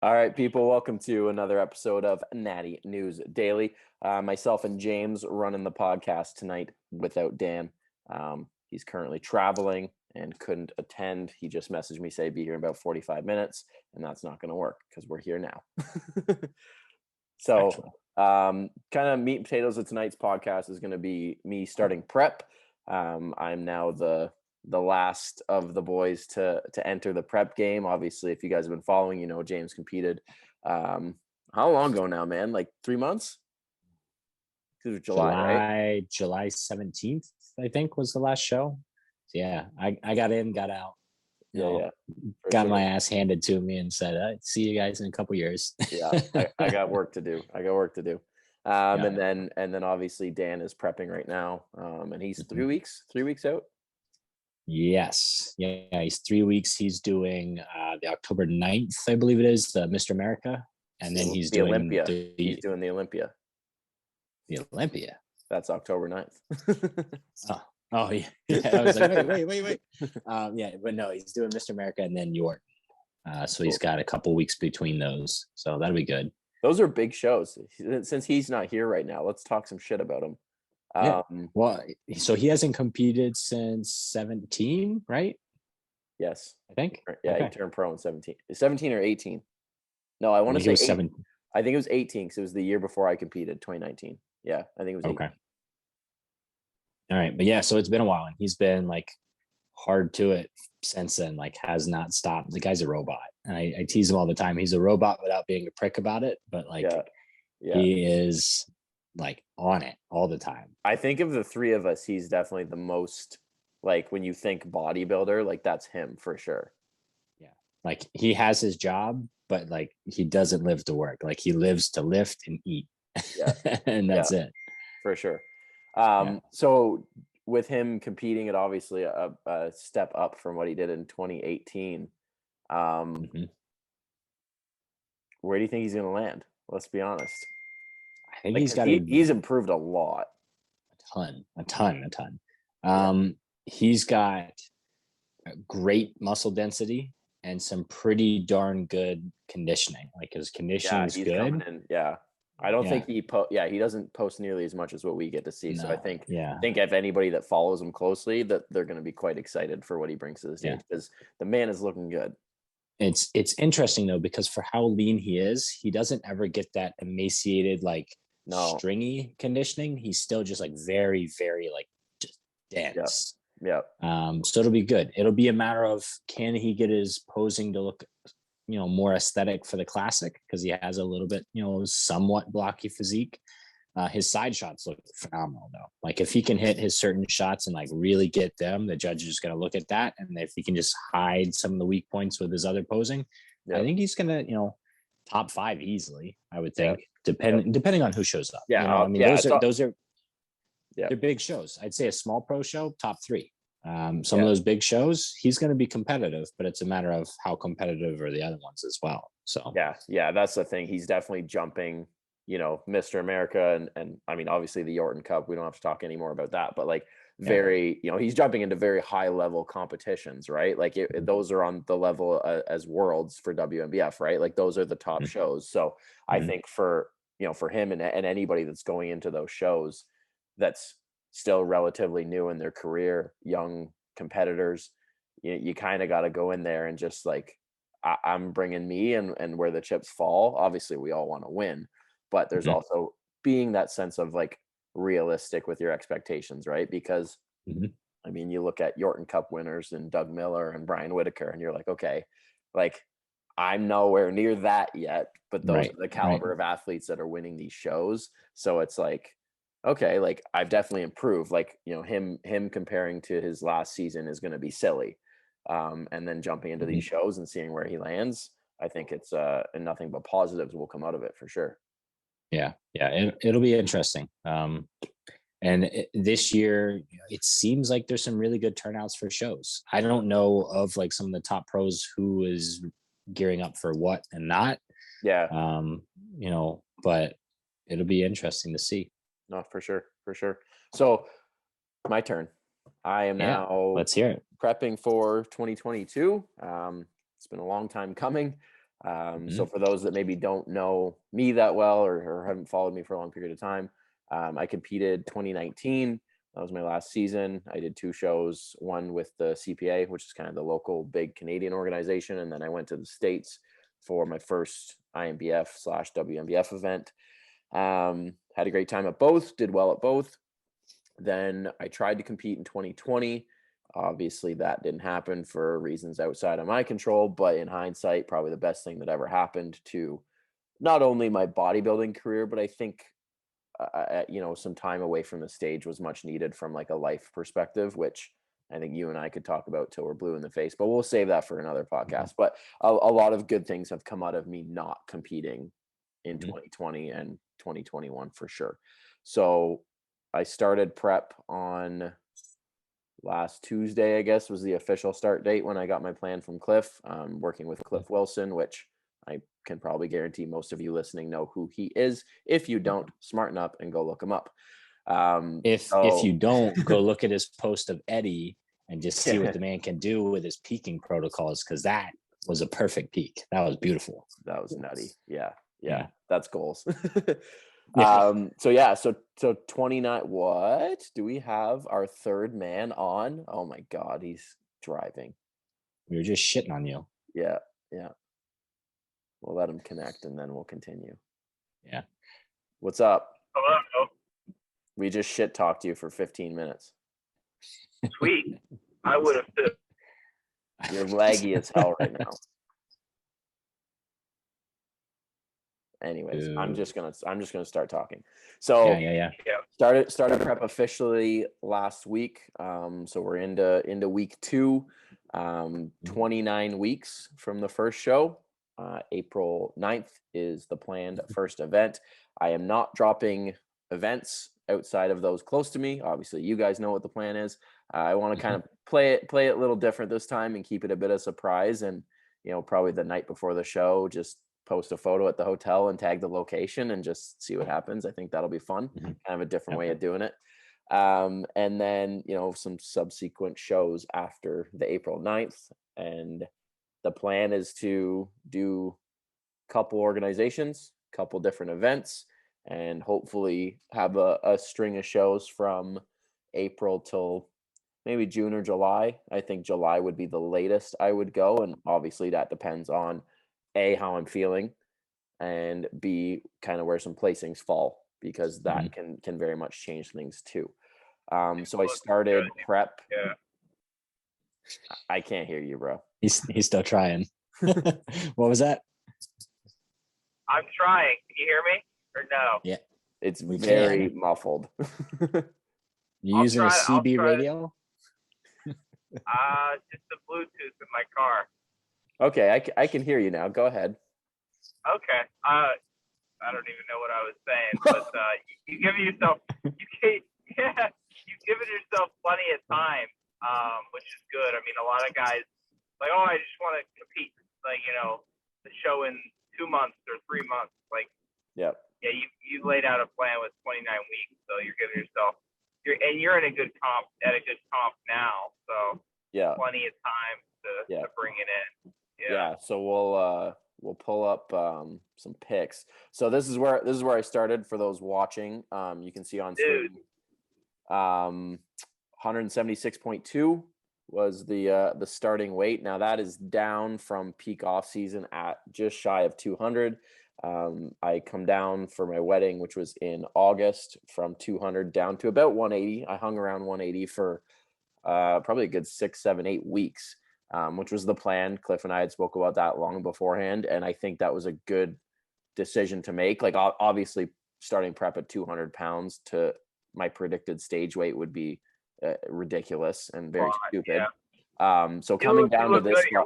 All right, people, welcome to another episode of Natty News Daily. Myself and James running the podcast tonight without Dan. He's currently traveling and couldn't attend. He just messaged me, say, be here in about 45 minutes, and that's not going to work because we're here now. So, kind of meat and potatoes of tonight's podcast is going to be me starting prep. I'm now the last of the boys to enter the prep game. Obviously, if you guys have been following, you know James competed. How long ago now, man? Like 3 months? Because it was July, right? July 17th, I think, was the last show. So yeah, I got in, got out. Yeah. Got my ass handed to me and said, see you guys in a couple years. Yeah, I got work to do. And then obviously Dan is prepping right now. And he's 3 weeks out. Yes. Yeah. He's 3 weeks. He's doing the October 9th, I believe it is, the Mr. America. And then he's doing Olympia. He's doing the Olympia. The Olympia. That's October 9th. Oh yeah. I was like, wait. Yeah, but no, he's doing Mr. America and then York. So he's got a couple weeks between those. So that'll be good. Those are big shows. Since he's not here right now, let's talk some shit about him. Yeah. Well, so he hasn't competed since 17, right? Yes. I think. Yeah, okay. He turned pro in 17. 17 or 18? No, I want to say 17. I think it was 18 because it was the year before I competed, 2019. Yeah, I think it was 18. Okay. All right. But yeah, so it's been a while and he's been like hard to it since then, like has not stopped. The guy's a robot. And I tease him all the time. He's a robot without being a prick about it. But like he is like on it all the time. I think of the three of us, he's definitely the most, like when you think bodybuilder, like that's him for sure. Yeah. Like he has his job, but like he doesn't live to work. Like he lives to lift and eat. Yeah. And that's it. For sure. So with him competing at obviously a step up from what he did in 2018, where do you think he's going to land? Let's be honest. I think he's improved a lot. A ton. He's got great muscle density and some pretty darn good conditioning. Like his conditioning is good. I don't think he doesn't post nearly as much as what we get to see. No, so I think if anybody that follows him closely, that they're going to be quite excited for what he brings to the stage because the man is looking good. It's interesting though, because for how lean he is, he doesn't ever get that emaciated, like stringy conditioning. He's still just like very, very like just dense. Yeah. So it'll be good. It'll be a matter of, can he get his posing to look, more aesthetic for the classic? Because he has a little bit, somewhat blocky physique. His side shots look phenomenal though. Like if he can hit his certain shots and like really get them, the judge is going to look at that. And if he can just hide some of the weak points with his other posing, I think he's going to, top 5 easily, I would think, depending on who shows up. Yeah. Those are they're big shows. I'd say a small pro show, top 3. Some of those big shows, he's going to be competitive, but it's a matter of how competitive are the other ones as well. So yeah, that's the thing. He's definitely jumping, Mr. America and I mean, obviously the Yorton Cup. We don't have to talk anymore about that, but like he's jumping into very high level competitions, right? Like those are on the level as worlds for WNBF, right? Like those are the top shows. So I think for him and anybody that's going into those shows, that's still relatively new in their career, young competitors, you kind of got to go in there and just like, I'm bringing me and where the chips fall. Obviously we all want to win, but there's also being that sense of like realistic with your expectations, right? Because I mean, you look at Yorton Cup winners and Doug Miller and Brian Whitaker, and you're like, okay, like I'm nowhere near that yet, but those are the caliber of athletes that are winning these shows. So it's like, okay, like I've definitely improved. Like, him comparing to his last season is going to be silly. And then jumping into these shows and seeing where he lands, I think it's and nothing but positives will come out of it for sure. Yeah. It'll be interesting. And this year, it seems like there's some really good turnouts for shows. I don't know of like some of the top pros who is gearing up for what and not. Yeah. But it'll be interesting to see. No, for sure. So my turn. I am now let's hear it. Prepping for 2022. It's been a long time coming. So for those that maybe don't know me that well or haven't followed me for a long period of time, I competed 2019. That was my last season. I did 2 shows, one with the CPA, which is kind of the local big Canadian organization. And then I went to the States for my first IMBF/WMBF event. Had a great time at both, did well at both. Then I tried to compete in 2020. Obviously, that didn't happen for reasons outside of my control, but in hindsight, probably the best thing that ever happened to not only my bodybuilding career, but I think some time away from the stage was much needed from like a life perspective, which I think you and I could talk about till we're blue in the face, but we'll save that for another podcast. But a lot of good things have come out of me not competing in 2020 and 2021 for sure. So I started prep on last Tuesday, I guess, was the official start date when I got my plan from Cliff, working with Cliff Wilson, which I can probably guarantee most of you listening know who he is. If you don't, smarten up and go look him up. If you don't, go look at his post of Eddie and just see what the man can do with his peaking protocols, because that was a perfect peak. That was beautiful. That was nutty. Yeah. That's goals. So 29. What do we have our third man on? Oh my God, he's driving. We were just shitting on you. Yeah. We'll let him connect and then we'll continue. Yeah. What's up? Hello. We just shit talked you for 15 minutes. Sweet. I would have too. You're laggy as hell right now. Anyways, I'm just gonna start talking. So yeah. Started prep officially last week. So we're into week 2. 29 weeks from the first show. April 9th is the planned first event. I am not dropping events outside of those close to me. Obviously, you guys know what the plan is. I want to kind of play it a little different this time and keep it a bit of surprise. And probably the night before the show, just post a photo at the hotel and tag the location and just see what happens. I think that'll be fun. Kind of a different way of doing it. And then, some subsequent shows after the April 9th. And the plan is to do a couple organizations, couple different events, and hopefully have a string of shows from April till maybe June or July. I think July would be the latest I would go. And obviously that depends on A, how I'm feeling, and B, kind of where some placings fall, because that can very much change things too. So I started prep. Yeah. I can't hear you, bro. He's still trying. What was that? I'm trying. Can you hear me or no? Yeah. It's very muffled. You using a CB radio? Just the Bluetooth in my car. Okay, I can hear you now. Go ahead. Okay. I don't even know what I was saying, but you've given yourself plenty of time, which is good. I mean, a lot of guys like, I just want to compete, like, the show in 2 months or 3 months. Like, yeah, you laid out a plan with 29 weeks, so you're giving yourself you're in a good comp now, so plenty of time to bring it in. Yeah. So we'll pull up some pics. So this is where I started for those watching. You can see on screen. 176.2 was the starting weight. Now that is down from peak off season at just shy of 200. I come down for my wedding, which was in August, from 200 down to about 180. I hung around 180 for probably a good 6, 7, 8 weeks, which was the plan. Cliff and I had spoke about that long beforehand, and I think that was a good decision to make. Like, obviously, starting prep at 200 pounds to my predicted stage weight would be ridiculous and very stupid. So coming down to this spot,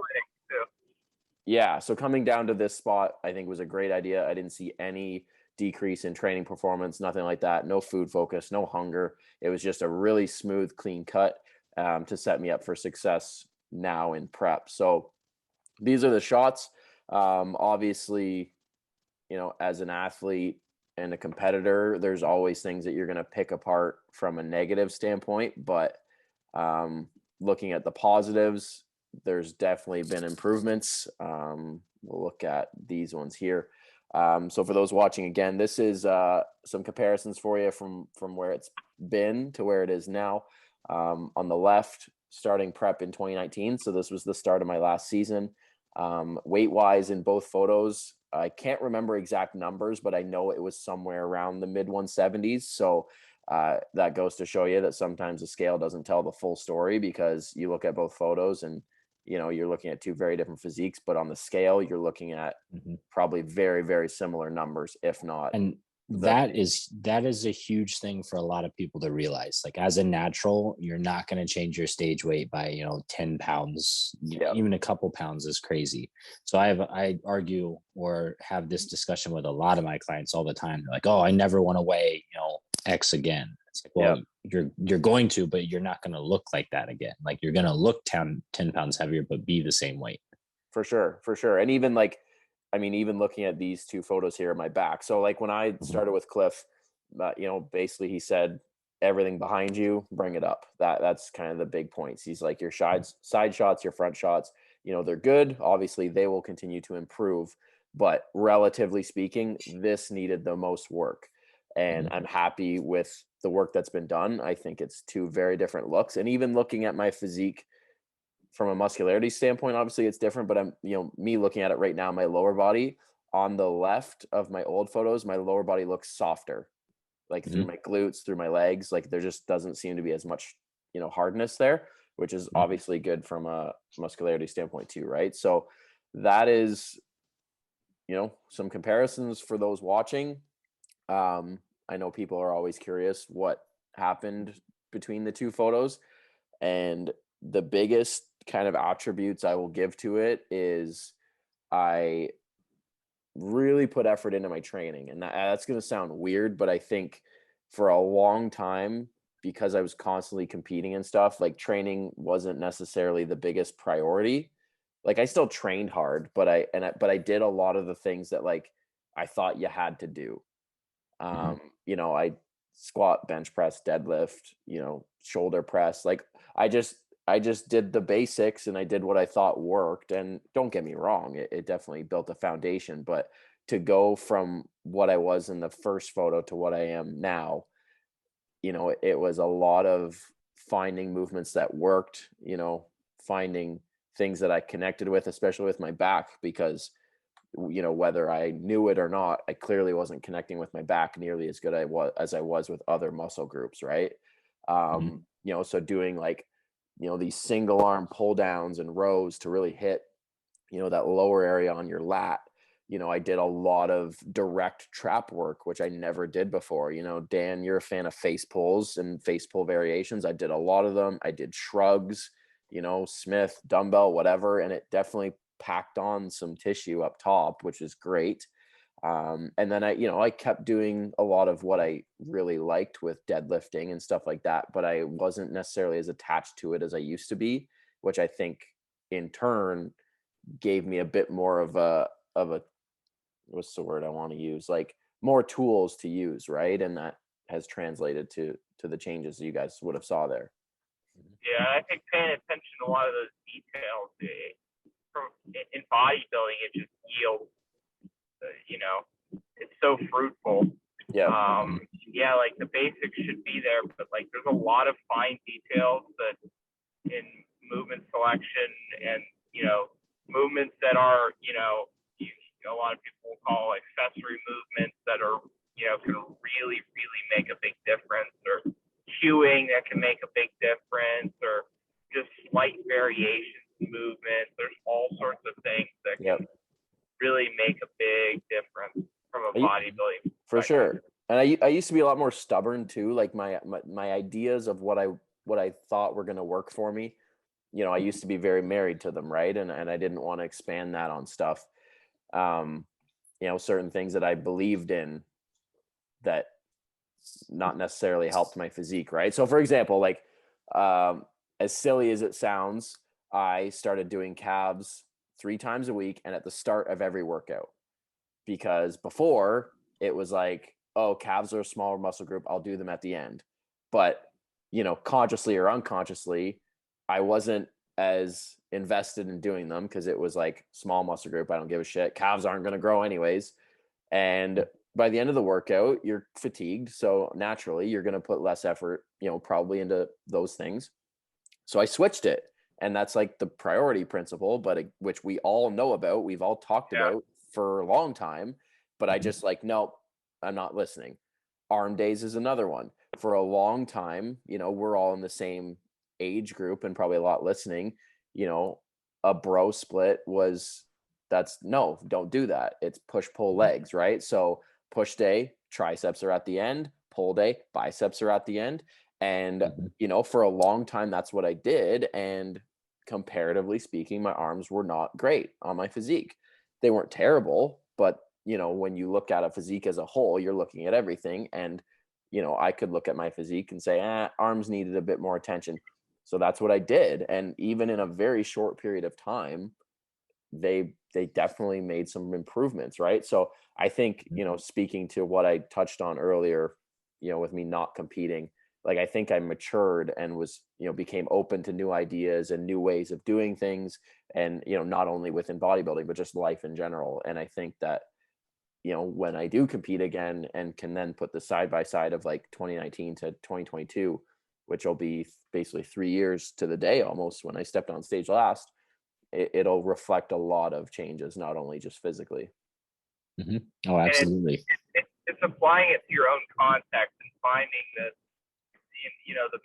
so coming down to this spot, I think was a great idea. I didn't see any decrease in training performance, nothing like that. No food focus, no hunger. It was just a really smooth, clean cut to set me up for success now in prep. So these are the shots. Obviously, as an athlete and a competitor, there's always things that you're going to pick apart from a negative standpoint, but looking at the positives, there's definitely been improvements. we'll look at these ones here. So for those watching again, this is some comparisons for you from where it's been to where it is now. On the left, starting prep in 2019. So this was the start of my last season. Weight wise in both photos, I can't remember exact numbers, but I know it was somewhere around the mid 170s. So that goes to show you that sometimes the scale doesn't tell the full story, because you look at both photos and, you know, you're looking at two very different physiques, but on the scale, you're looking at probably very, very similar numbers, if not. And that is a huge thing for a lot of people to realize. Like, as a natural, you're not going to change your stage weight by, you know, 10 pounds. Even a couple pounds is crazy. So I argue or have this discussion with a lot of my clients all the time. They're like, oh, I never want to weigh, you know, X again. It's like, well, you're going to, but you're not going to look like that again. Like, you're going to look 10 pounds heavier, but be the same weight. For sure. And even like, I mean, even looking at these two photos here on my back. So like when I started with Cliff, you know, basically he said, everything behind you, bring it up. That's kind of the big points. He's like, your side shots, your front shots, you know, they're good. Obviously they will continue to improve, but relatively speaking, this needed the most work. And I'm happy with the work that's been done. I think it's two very different looks. And even looking at my physique from a muscularity standpoint, obviously it's different, but I'm, you know, me looking at it right now, my lower body on the left of my old photos, my lower body looks softer, like through my glutes, through my legs. Like there just doesn't seem to be as much, you know, hardness there, which is obviously good from a muscularity standpoint too, right? So that is, you know, some comparisons for those watching. I know people are always curious what happened between the two photos, and the biggest kind of attributes I will give to it is I really put effort into my training. And that's going to sound weird, but I think for a long time, because I was constantly competing and stuff, like training wasn't necessarily the biggest priority. Like I still trained hard, but I did a lot of the things that like I thought you had to do. You know, I squat, bench press, deadlift, you know, shoulder press. Like I just did the basics and I did what I thought worked. And don't get me wrong, it definitely built a foundation, but to go from what I was in the first photo to what I am now, you know, it was a lot of finding movements that worked, you know, finding things that I connected with, especially with my back, because, you know, whether I knew it or not, I clearly wasn't connecting with my back nearly as good as I was with other muscle groups. Right. You know, so doing like, you know, these single arm pull downs and rows to really hit, you know, that lower area on your lat. You know, I did a lot of direct trap work, which I never did before. You know, Dan, you're a fan of face pulls and face pull variations. I did a lot of them. I did shrugs, you know, Smith, dumbbell, whatever. And it definitely packed on some tissue up top, which is great. And then I kept doing a lot of what I really liked with deadlifting and stuff like that, but I wasn't necessarily as attached to it as I used to be, which I think in turn gave me a bit more of a what's the word I want to use? Like more tools to use, right? And that has translated to the changes that you guys would have saw there. Yeah, I think paying attention to a lot of those details in bodybuilding, it just yields. You know, it's so fruitful. Yeah. Like the basics should be there, but like there's a lot of fine details that in movement selection and, you know, movements that are, a lot of people will call accessory movements that are, you know, can really, really make a big difference, or cueing that can make a big difference, or just slight variations in movement. There's all sorts of things that can really make a big difference from a bodybuilding for sure. And I used to be a lot more stubborn too. Like my ideas of what I thought were going to work for me, you know, I used to be very married to them, right? And I didn't want to expand that on stuff. You know, certain things that I believed in that not necessarily helped my physique, right? So for example, like as silly as it sounds, I started doing calves 3 times a week and at the start of every workout, because before it was like, oh, calves are a smaller muscle group, I'll do them at the end. But, you know, consciously or unconsciously, I wasn't as invested in doing them because it was like small muscle group. I don't give a shit. Calves aren't going to grow anyways. And by the end of the workout, you're fatigued. So naturally, you're going to put less effort, probably into those things. So I switched it. And that's like the priority principle, but which we all know about. We've all talked about for a long time. But I just like, nope, I'm not listening. Arm days is another one. For a long time, we're all in the same age group and probably a lot listening. A bro split don't do that. It's push pull legs, right? So push day, triceps are at the end, pull day, biceps are at the end. And for a long time that's what I did, and comparatively speaking, my arms were not great on my physique. They weren't terrible, but when you look at a physique as a whole, you're looking at everything. And I could look at my physique and say, arms needed a bit more attention. So that's what I did. And even in a very short period of time, they definitely made some improvements, right? So I think, speaking to what I touched on earlier, with me not competing, like I think I matured and was, became open to new ideas and new ways of doing things. And, not only within bodybuilding, but just life in general. And I think that, when I do compete again and can then put the side by side of like 2019 to 2022, which will be basically 3 years to the day almost when I stepped on stage last, it'll reflect a lot of changes, not only just physically. Oh, absolutely. It's applying it to your own context and finding the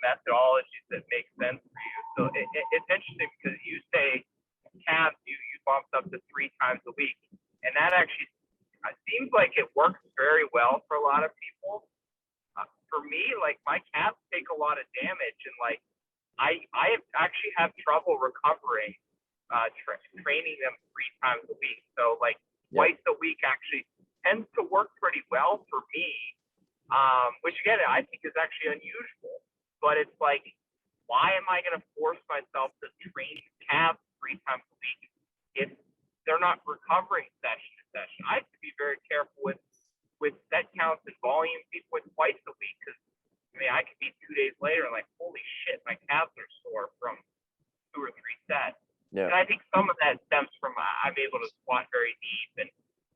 methodologies that make sense for you. So it's interesting because you say calves you bumped up to 3 times a week, and that actually seems like it works very well for a lot of people. For me, like my calves take a lot of damage, and like I actually have trouble recovering training them 3 times a week. So like twice a week actually tends to work pretty well for me, which again I think is actually unusual. But it's like, why am I going to force myself to train calves 3 times a week if they're not recovering session to session? I have to be very careful with set counts and volume, people with twice a week, because I could be 2 days later and like, holy shit, my calves are sore from 2 or 3 sets. And I think some of that stems from I'm able to squat very deep and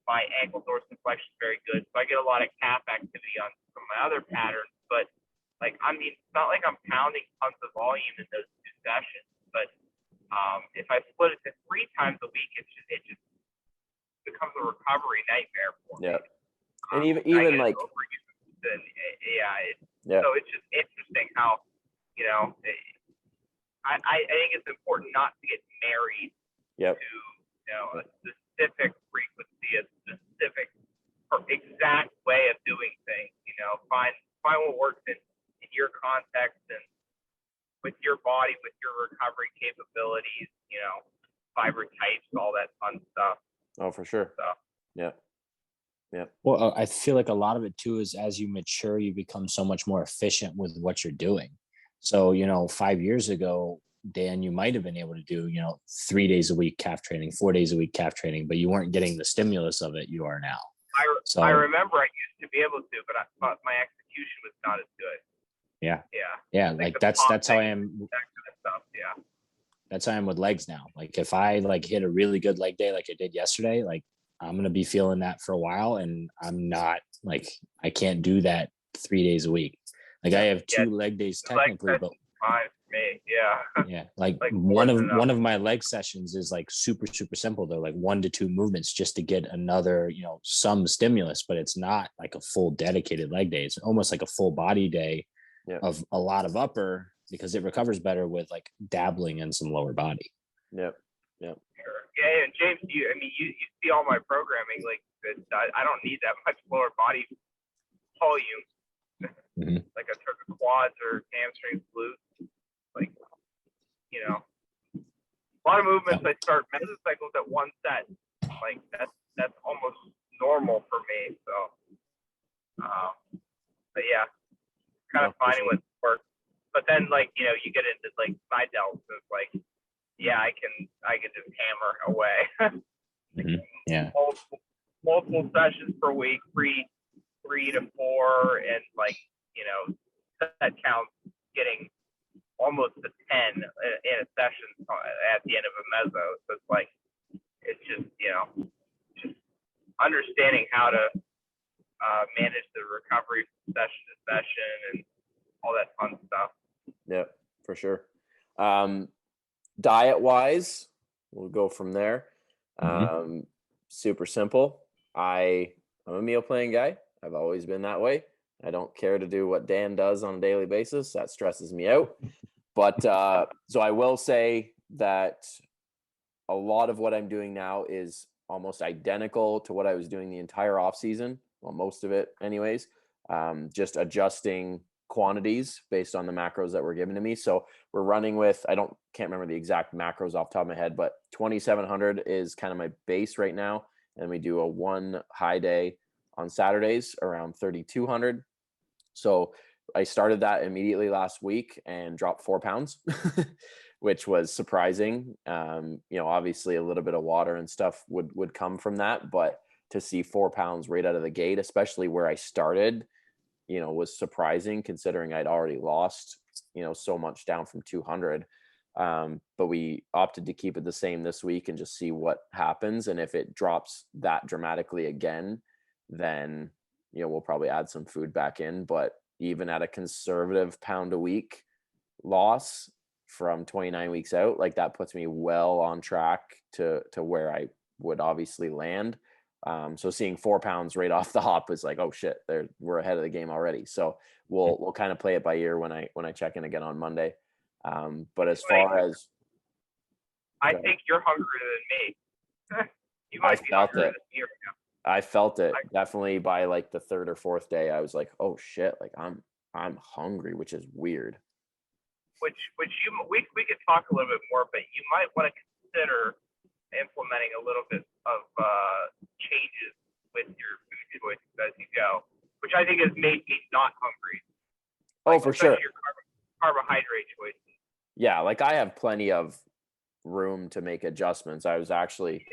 my ankle dorsal flexion is very good, so I get a lot of calf activity on some of my other patterns. But like, it's not like I'm pounding tons of volume in those 2 sessions. But if I split it to 3 times a week, it just becomes a recovery nightmare for me. And even like, so it's just interesting how, I think it's important not to get married to, a specific frequency, a specific or exact way of doing things. Find what works in your context and with your body, with your recovery capabilities, fiber types, all that fun stuff. Oh, for sure. So, yeah. Well, I feel like a lot of it too is as you mature, you become so much more efficient with what you're doing. So, 5 years ago, Dan, you might have been able to do, 3 days a week calf training, 4 days a week calf training, but you weren't getting the stimulus of it you are now. I remember I used to be able to, but I thought my execution was not as good. Yeah. Like that's how I am. That kind of stuff. Yeah. That's how I am with legs now. Like if I like hit a really good leg day, like I did yesterday, like I'm going to be feeling that for a while. And I'm not like, I can't do that 3 days a week. Like I have 2 leg days technically, but fine for me. Yeah. Like one of my leg sessions is like super, super simple though, like 1 to 2 movements just to get another, some stimulus, but it's not like a full dedicated leg day. It's almost like a full body day of a lot of upper, because it recovers better with like dabbling in some lower body. Sure. Yeah, and James, you see all my programming, like I don't need that much lower body volume. Like I took a quads or hamstrings, glutes, like a lot of movements. I start mesocycles at 1 set, like that's almost normal for me. So, but yeah, kind of finding what works. But then you get into like side delts, and it's like, I can just hammer away. Yeah. Multiple sessions per week, 3 to 4, and set counts getting almost to 10 in a session at the end of a meso. So it's like, it's just, just understanding how to manage the recovery from session to session and all that fun stuff. Yeah, for sure. Diet wise, we'll go from there. Super simple. I'm a meal plan guy. I've always been that way. I don't care to do what Dan does on a daily basis. That stresses me out. But so I will say that a lot of what I'm doing now is almost identical to what I was doing the entire off season. Well, most of it anyways. Just adjusting quantities based on the macros that were given to me. So we're running with, can't remember the exact macros off the top of my head, but 2,700 is kind of my base right now. And we do a one high day on Saturdays around 3,200. So I started that immediately last week and dropped 4 pounds, which was surprising. Obviously a little bit of water and stuff would come from that, but to see 4 pounds right out of the gate, especially where I started, was surprising considering I'd already lost, so much down from 200. But we opted to keep it the same this week and just see what happens. And if it drops that dramatically again, then, we'll probably add some food back in. But even at a conservative pound a week loss from 29 weeks out, like that puts me well on track to where I would obviously land. So seeing 4 pounds right off the hop is like, oh shit, we're ahead of the game already. So we'll kind of play it by ear when I check in again on Monday. But as far as I think you're hungrier than me. You might be hungrier than me right now. I felt it definitely by like the third or fourth day. I was like, oh shit, like I'm hungry, which is weird. Which we could talk a little bit more, but you might want to consider implementing a little bit of changes with your food choices as you go, which I think has made me not hungry. Oh, for sure. Your carbohydrate choices. Yeah, like I have plenty of room to make adjustments. I was actually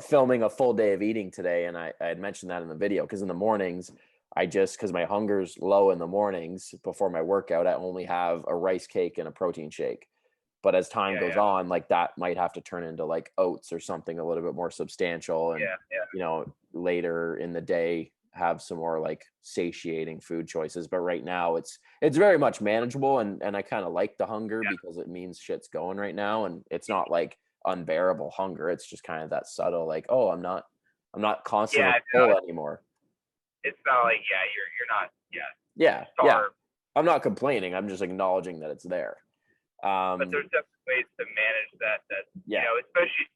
filming a full day of eating today, and I had mentioned that in the video because in the mornings because my hunger's low in the mornings before my workout, I only have a rice cake and a protein shake. But as time goes on, like that might have to turn into like oats or something a little bit more substantial, and later in the day have some more like satiating food choices. But right now it's very much manageable, and I kind of like the hunger because it means shit's going right now, and it's not like unbearable hunger. It's just kind of that subtle like, oh, I'm not constantly full anymore. It's not like you're not I'm not complaining. I'm just acknowledging that it's there. But there's definitely ways to manage that especially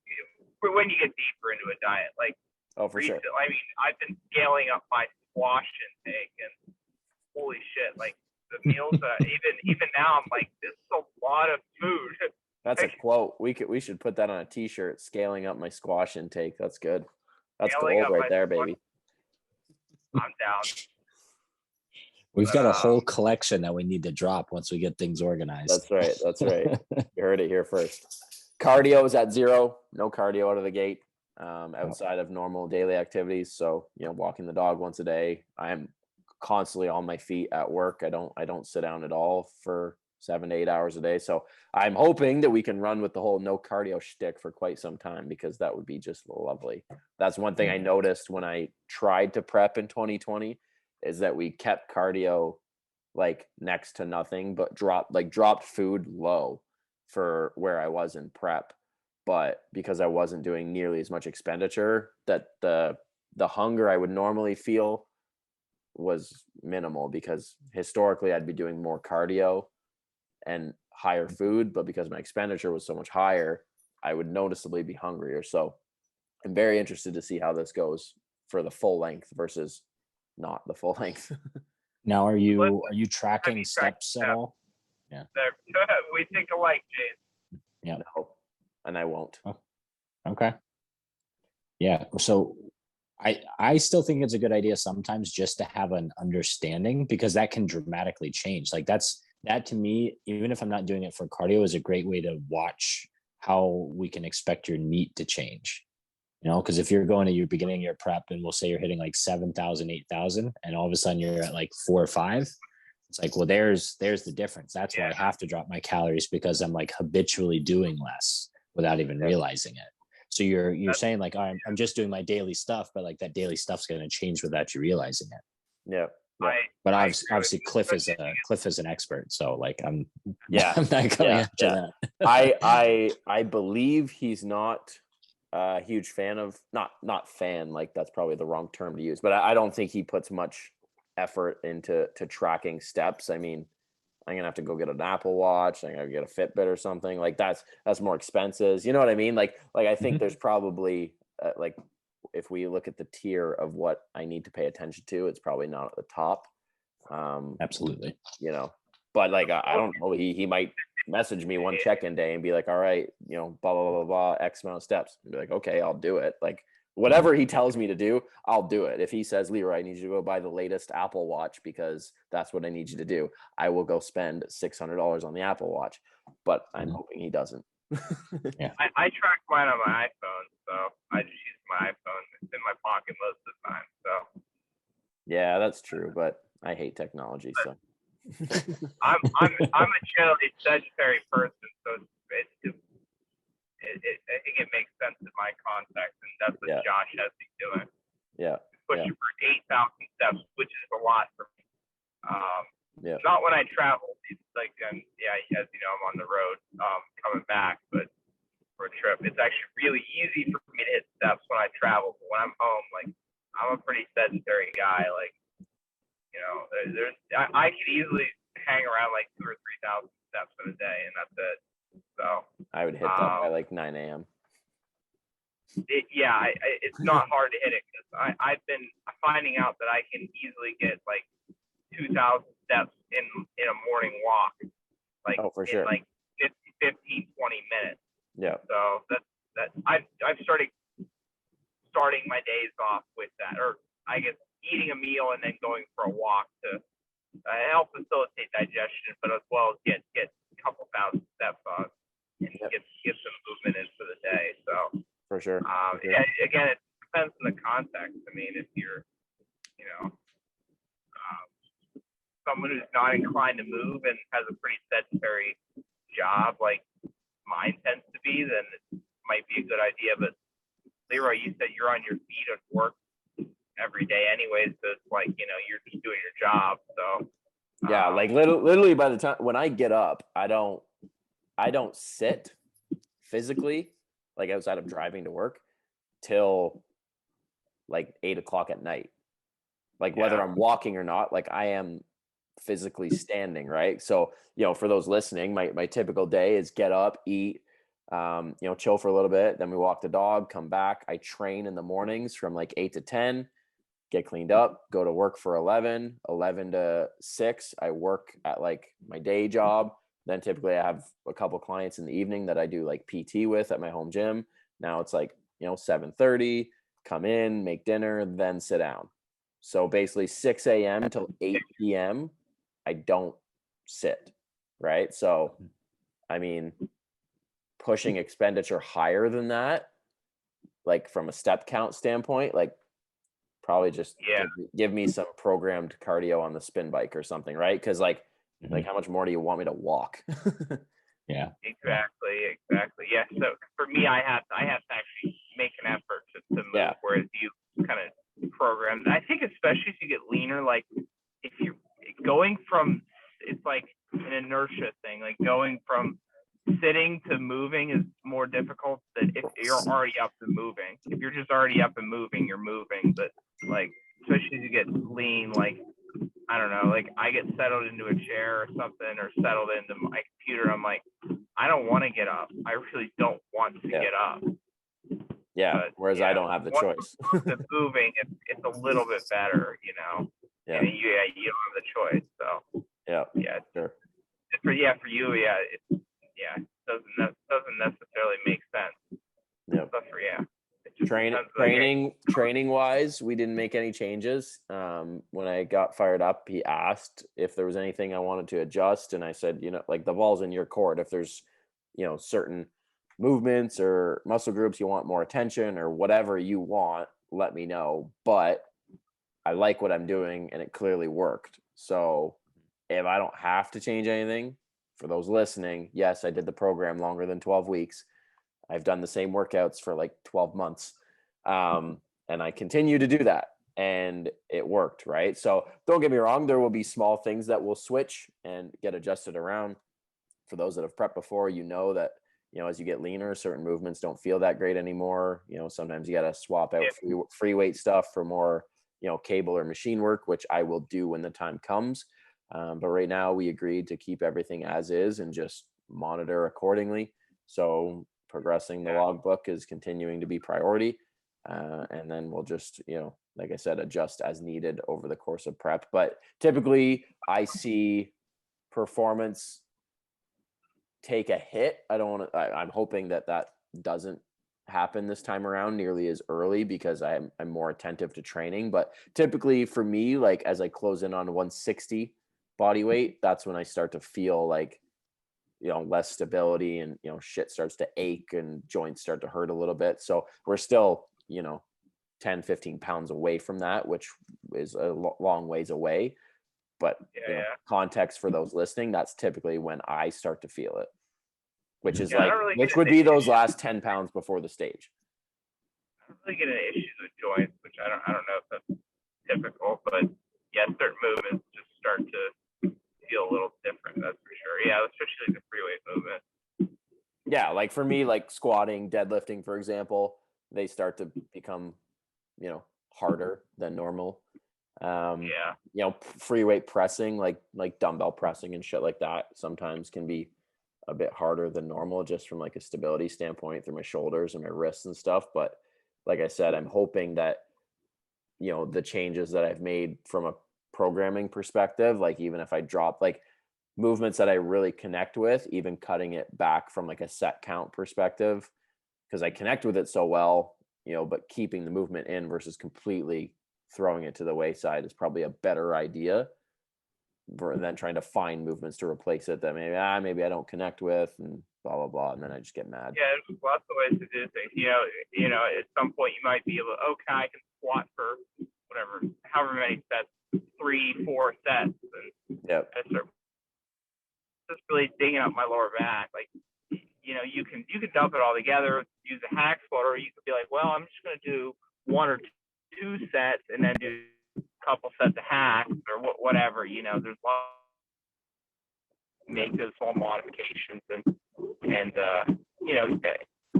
when you get deeper into a diet. Like, for sure. I mean, I've been scaling up my squash intake, and holy shit, like the meals. Even now, I'm like, this is a lot of food. That's a quote. We should put that on a T-shirt. Scaling up my squash intake. That's good. That's gold right there, baby. I'm down. We've got a whole collection that we need to drop once we get things organized. That's right. You heard it here first. Cardio is at 0. No cardio out of the gate outside of normal daily activities. So, walking the dog once a day. I am constantly on my feet at work. I don't sit down at all for 7 to 8 hours a day. So I'm hoping that we can run with the whole no cardio shtick for quite some time, because that would be just lovely. That's one thing I noticed when I tried to prep in 2020 is that we kept cardio like next to nothing, but dropped food low for where I was in prep. But because I wasn't doing nearly as much expenditure, that the hunger I would normally feel was minimal, because historically I'd be doing more cardio and higher food, but because my expenditure was so much higher, I would noticeably be hungrier. So I'm very interested to see how this goes for the full length versus not the full length. Now, are you tracking steps at all? Yeah. We think alike, James. Yeah. No, and I won't. Oh, okay. Yeah. So I still think it's a good idea sometimes just to have an understanding, because that can dramatically change. Like that to me, even if I'm not doing it for cardio, is a great way to watch how we can expect your NEAT to change. Because if you're going to your beginning of your prep and we'll say you're hitting like 7,000, 8,000, and all of a sudden you're at like 4 or 5, It's like, well, there's the difference. That's why I have to drop my calories, because I'm like habitually doing less without even realizing it. So you're saying like, I'm just doing my daily stuff, but like that daily stuff's going to change without you realizing it. Yeah. But obviously Cliff is an expert. So like, I'm Yeah. I'm not going after that. I believe he's not a huge fan of, not fan, like that's probably the wrong term to use, but I don't think he puts much effort into tracking steps. I mean, I'm gonna have to go get an Apple Watch. I'm gonna get a Fitbit or something. Like that's more expenses. You know what I mean? Like I think there's probably like, if we look at the tier of what I need to pay attention to, it's probably not at the top. Absolutely. You know, but like I don't know. He might message me one check-in day and be like, all right, you know, blah blah blah blah, X amount of steps. And be like, okay, I'll do it. Like whatever he tells me to do, I'll do it. If he says, Leroy, I need you to go buy the latest Apple Watch because that's what I need you to do, I will go spend $600 on the Apple Watch. But I'm hoping he doesn't. I track mine on my iPhone, so I just use my iPhone. It's in my pocket most of the time. So yeah, that's true. But I hate technology, so I'm a generally Sagittarius person, so I think it makes sense in my context, and that's what Josh has been doing. Yeah, pushing for 8,000 steps, which is a lot for me. Not when I travel. It's like, as you know, I'm on the road coming back, but for a trip, it's actually really easy for me to hit steps when I travel. But when I'm home, like I'm a pretty sedentary guy. Like, you know, I could easily hang around like 2,000 or 3,000 steps in a day, and that's it. So I would hit that by like 9 a.m. It's not hard to hit it, because I've been finding out that I can easily get like 2,000 steps in a morning walk, like for sure, in like 15, 20 minutes. Yeah. So I've starting my days off with that, or I guess eating a meal and then going for a walk to help facilitate digestion, but as well as get a couple thousand steps on and get some movement in for the day. So for sure. Again, it depends on the context. I mean, if you're, you know, someone who's not inclined to move and has a pretty sedentary job like mine tends to be, then it might be a good idea. But Leroy, you said you're on your feet at work every day anyways, so it's like, you know, you're just doing your job. So like literally by the time when I get up, I don't sit physically, like outside of driving to work, till like 8 o'clock at night. Like whether I'm walking or not, like I am physically standing, right? So, you know, for those listening, my typical day is get up, eat, you know, chill for a little bit, then we walk the dog, come back. I train in the mornings from like 8 to 10, get cleaned up, go to work for 11 to 6. I work at like my day job. Then typically I have a couple clients in the evening that I do like PT with at my home gym. Now it's like, you know, 7:30, come in, make dinner, then sit down. So basically 6 a.m. till 8 p.m. I don't sit, right? So, I mean, pushing expenditure higher than that, like from a step count standpoint, like probably just give me some programmed cardio on the spin bike or something, right? Because like how much more do you want me to walk? Exactly. Yeah. So for me, I have to actually make an effort to move, whereas you kind of program. I think especially if you get leaner, like if you're going from, it's like an inertia thing, like going from sitting to moving is more difficult than if you're already up and moving. If you're just already up and moving, you're moving. But like, especially as you get lean, like, I don't know, like I get settled into a chair or something, or settled into my computer. I'm like, I don't want to get up. I really don't want to get up. Yeah. But, whereas I don't have the choice. Moving, it's a little bit better, you know. Yeah. And you don't have the choice. So sure. For you, it doesn't necessarily make sense. Yeah. But training wise, we didn't make any changes. When I got fired up, he asked if there was anything I wanted to adjust, and I said, you know, like the ball's in your court. If there's, you know, certain movements or muscle groups you want more attention or whatever you want, let me know. But I like what I'm doing, and it clearly worked. So if I don't have to change anything, for those listening, yes, I did the program longer than 12 weeks. I've done the same workouts for like 12 months. And I continue to do that. And it worked, right? So don't get me wrong, there will be small things that will switch and get adjusted around. For those that have prepped before, you know that, as you get leaner, certain movements don't feel that great anymore. Sometimes you got to swap out free weight stuff for more, cable or machine work, which I will do when the time comes. But right now we agreed to keep everything as is and just monitor accordingly. So progressing the logbook is continuing to be priority. And then we'll just, like I said, adjust as needed over the course of prep. But typically I see performance take a hit. I'm hoping that doesn't happen this time around nearly as early, because I'm more attentive to training. But typically for me, like as I close in on 160 body weight, that's when I start to feel like, less stability, and, shit starts to ache and joints start to hurt a little bit. So we're still, 10, 15 pounds away from that, which is a long ways away. But context for those listening, that's typically when I start to feel it, which is which would be those last 10 pounds before the stage. I don't really get any issues with joints, which I don't know if that's typical, but yeah, certain movements just start to feel a little different. That's for sure. Yeah, especially the free weight movement. Yeah, like for me, like squatting, deadlifting, for example, they start to become, harder than normal. Free weight pressing, like dumbbell pressing and shit like that, sometimes can be a bit harder than normal, just from like a stability standpoint through my shoulders and my wrists and stuff. But like I said, I'm hoping that, the changes that I've made from a programming perspective, like even if I drop like movements that I really connect with, even cutting it back from like a set count perspective, because I connect with it so well, but keeping the movement in versus completely throwing it to the wayside is probably a better idea than trying to find movements to replace it that maybe I don't connect with, and blah blah blah, and then I just get mad. Yeah, there's lots of ways to do things. At some point you might be able to, okay, I can squat for whatever, however many sets, 3-4 sets, and just really digging up my lower back. Like, you can dump it all together, use a hack squat, or you could be like, well, I'm just going to do 1 or 2 sets and then do a couple sets of hacks or whatever. There's a lot of make those small modifications, and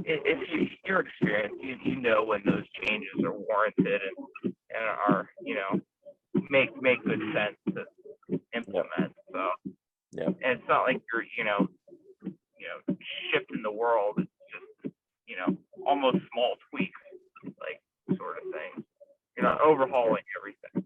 if you're experienced, you know when those changes are warranted and are make good sense to implement. So and it's not like you're shifting the world. It's just almost small tweaks, like sort of thing. You're not overhauling everything.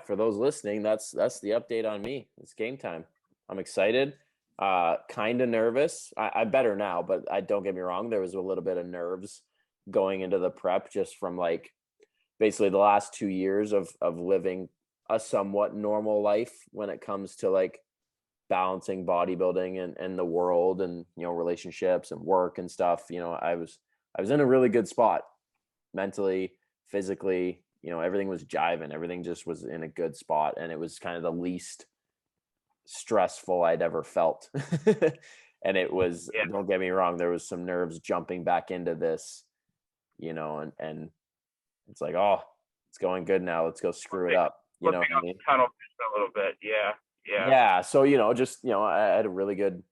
For those listening, that's the update on me. It's game time. I'm excited, kind of nervous. I'm better now, but don't get me wrong, there was a little bit of nerves going into the prep, just from like basically the last 2 years of living a somewhat normal life when it comes to like balancing bodybuilding and the world, and relationships and work and stuff. I was in a really good spot mentally, physically. Everything was jiving, everything just was in a good spot, and it was kind of the least stressful I'd ever felt. And it was, don't get me wrong, there was some nerves jumping back into this, and it's like, oh, it's going good now, let's go screw it up. Tunnel vision a little bit. So I had a really good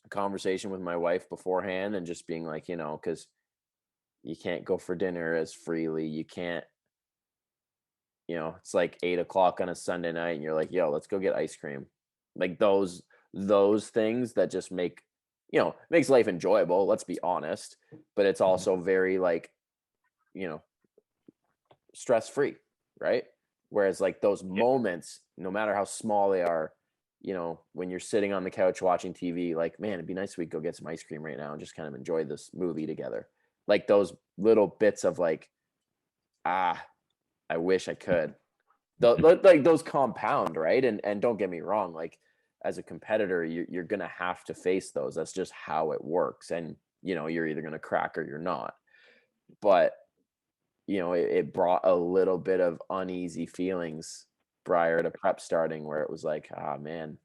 conversation with my wife beforehand, and just being like, because you can't go for dinner as freely, you can't, it's like 8:00 on a Sunday night and you're like, yo, let's go get ice cream. Like those things that just makes life enjoyable, let's be honest, but it's also very like, stress-free, right? Whereas like those moments, no matter how small they are, when you're sitting on the couch watching TV, like, man, it'd be nice if we could go get some ice cream right now and just kind of enjoy this movie together. Like those little bits of like, I wish I could. Like those compound, right? And don't get me wrong, like as a competitor, you're gonna have to face those. That's just how it works. And you're either gonna crack or you're not. But it brought a little bit of uneasy feelings prior to prep starting, where it was like, ah, man,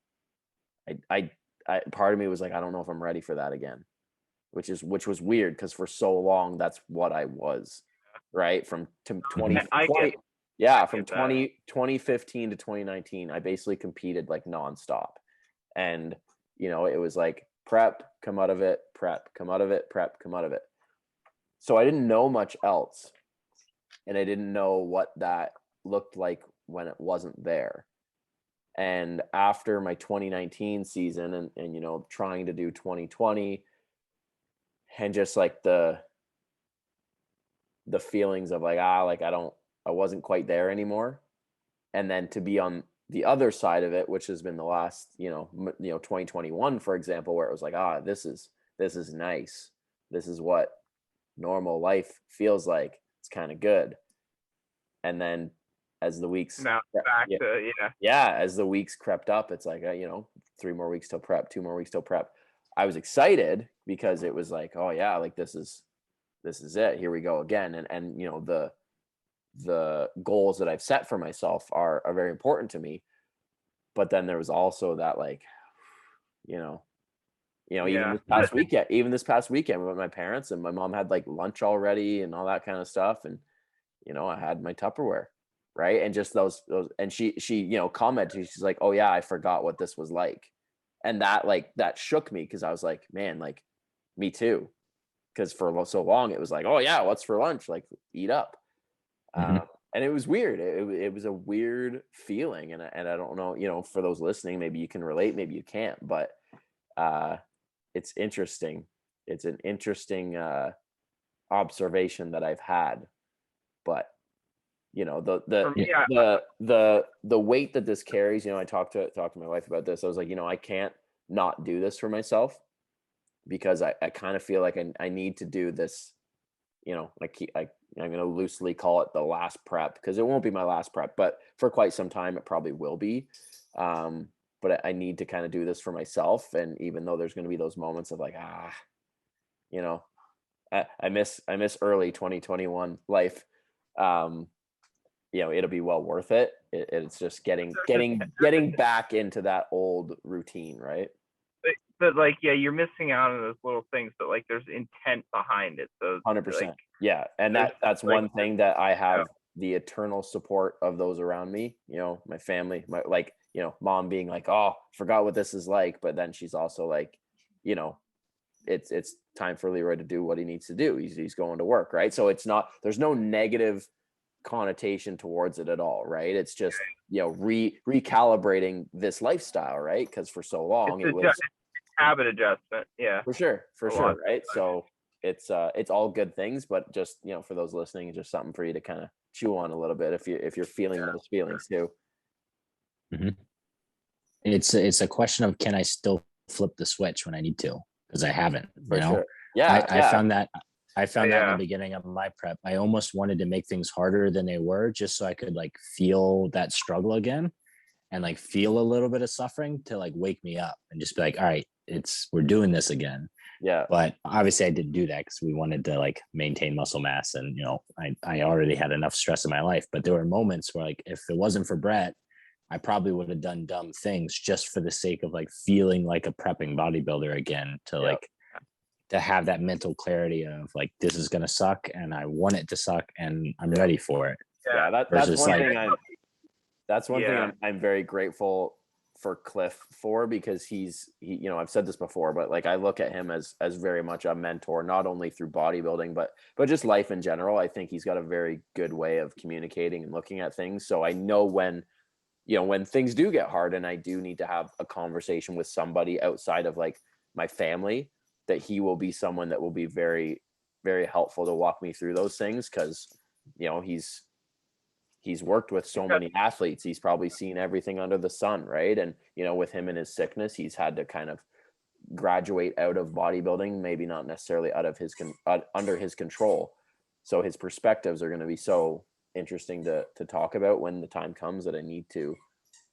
part of me was like, I don't know if I'm ready for that again, which was weird because for so long that's what I was, right? From to 20, I get 20 yeah, from get that. 2015 to 2019, I basically competed like nonstop. And, it was like prep, come out of it, prep, come out of it, prep, come out of it. So I didn't know much else. And I didn't know what that looked like when it wasn't there. And after my 2019 season and trying to do 2020 and just like the feelings of like, like I wasn't quite there anymore. And then to be on the other side of it, which has been the last, 2021, for example, where it was like, this is nice. This is what normal life feels like. It's kind of good. And then as the weeks now back to as the weeks crept up, it's like 3 more weeks till prep, 2 more weeks till prep. I was excited because it was like, oh yeah, like this is it. Here we go again. And the goals that I've set for myself are very important to me. But then there was also that like, even this past weekend with my parents, and my mom had like lunch already and all that kind of stuff. And, I had my Tupperware, right? And just those, and she commented, she's like, oh yeah, I forgot what this was like. And that shook me, because I was like, man, like me too. Because for so long it was like, oh yeah, what's for lunch? Like eat up. Mm-hmm. And it was weird. It was a weird feeling. And I don't know, for those listening, maybe you can relate, maybe you can't, but it's interesting. It's an interesting observation that I've had. But the weight that this carries, I talked to my wife about this. I was like, I can't not do this for myself, because I kind of feel like I need to do this. I'm going to loosely call it the last prep, because it won't be my last prep, but for quite some time it probably will be. But I need to kind of do this for myself. And even though there's going to be those moments of like, I miss early 2021 life. It'll be well worth it. It's just getting back into that old routine, right? But like, you're missing out on those little things, but like there's intent behind it. So 100%. Yeah. And that's like, one thing that I have the eternal support of those around me, my family, my mom being like, oh, forgot what this is like. But then she's also like, it's time for Leroy to do what he needs to do. He's going to work. Right. So there's no negative connotation towards it at all. Right. It's just, recalibrating this lifestyle. Right. Because for so long it was habit adjustment. Yeah, for sure. Right. So it's all good things, but just, for those listening, just something for you to kind of chew on a little bit if you're feeling those feelings too. Mm-hmm. It's a question of, can I still flip the switch when I need to? Because I haven't, Sure. Yeah. I found that in the beginning of my prep. I almost wanted to make things harder than they were, just so I could like feel that struggle again, and like feel a little bit of suffering to like wake me up and just be like, all right, we're doing this again. Yeah. But obviously I didn't do that because we wanted to like maintain muscle mass, and I already had enough stress in my life. But there were moments where like, if it wasn't for Brett, I probably would have done dumb things just for the sake of like feeling like a prepping bodybuilder again, to like to have that mental clarity of like, this is gonna suck and I want it to suck and I'm ready for it. Yeah, that's one thing I'm very grateful for Cliff for, because he I've said this before, but like I look at him as very much a mentor, not only through bodybuilding, but just life in general. I think he's got a very good way of communicating and looking at things. So I know when things do get hard and I do need to have a conversation with somebody outside of like my family, that he will be someone that will be very, very helpful to walk me through those things. Cause he's worked with so many athletes. He's probably seen everything under the sun. Right. And, with him and his sickness, he's had to kind of graduate out of bodybuilding, maybe not necessarily out of under his control. So his perspectives are going to be so interesting to talk about when the time comes that I need to,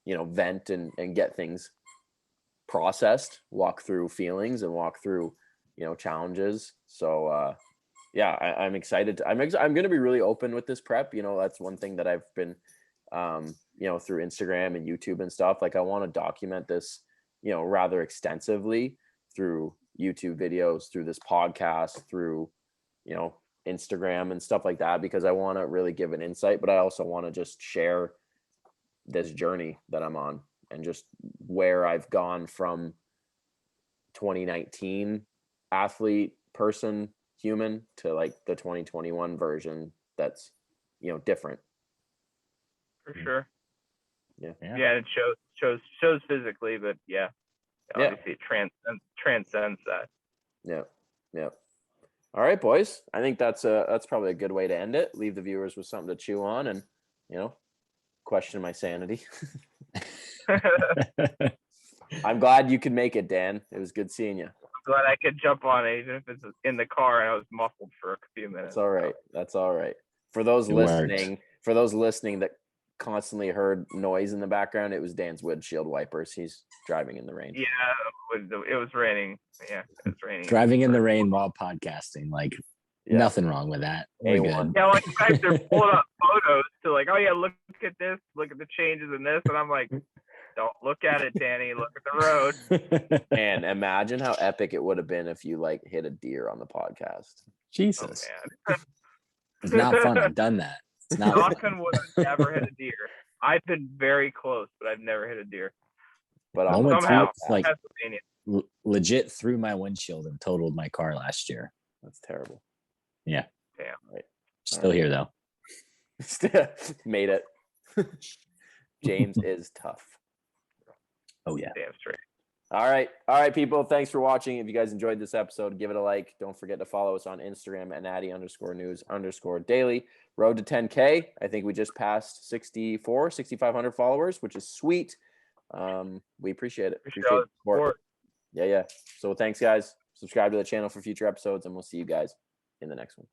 vent and get things processed, walk through feelings and walk through, challenges. So yeah, I'm excited. I'm going to be really open with this prep. You know, that's one thing that I've been, you know, through Instagram and YouTube and stuff. Like I want to document this, you know, rather extensively through YouTube videos, through this podcast, through, you know, Instagram and stuff like that, because I want to really give an insight, but I also want to just share this journey that I'm on and just where I've gone from 2019 athlete, person, human to like the 2021 version that's, you know, different. For sure. Yeah. Yeah, it shows physically, but yeah, obviously it transcends that. Yeah. Yeah. All right, boys. I think that's probably a good way to end it. Leave the viewers with something to chew on and, you know, question my sanity. I'm glad you could make it, Dan. It was good seeing you. Glad I could jump on it, even if it's in the car and I was muffled for a few minutes. That's all right. That's all right. For those listening that constantly heard noise in the background, it was Dan's windshield wipers. He's driving in the rain. Yeah, it was raining. Yeah, it was raining. Driving in the rain while podcasting, like nothing wrong with that. We're good. Yeah, like guys are pulling up photos to like, oh yeah, look at this, look at the changes in this, and I'm like, don't look at it, Danny. Look at the road. And imagine how epic it would have been if you like hit a deer on the podcast. Jesus, oh, it's not fun. I've done that. It's not Dawson would have never hit a deer. I've been very close, but I've never hit a deer. But somehow, like legit through my windshield and totaled my car last year. That's terrible. Yeah. Damn. Right. Still here though. Made it. James is tough. Oh yeah. Damn straight. All right, people. Thanks for watching. If you guys enjoyed this episode, give it a like. Don't forget to follow us on Instagram at Natty_news_daily. Road to 10K. I think we just passed 6,500 followers, which is sweet. We appreciate it. Appreciate the support. Yeah. So thanks, guys. Subscribe to the channel for future episodes, and we'll see you guys in the next one.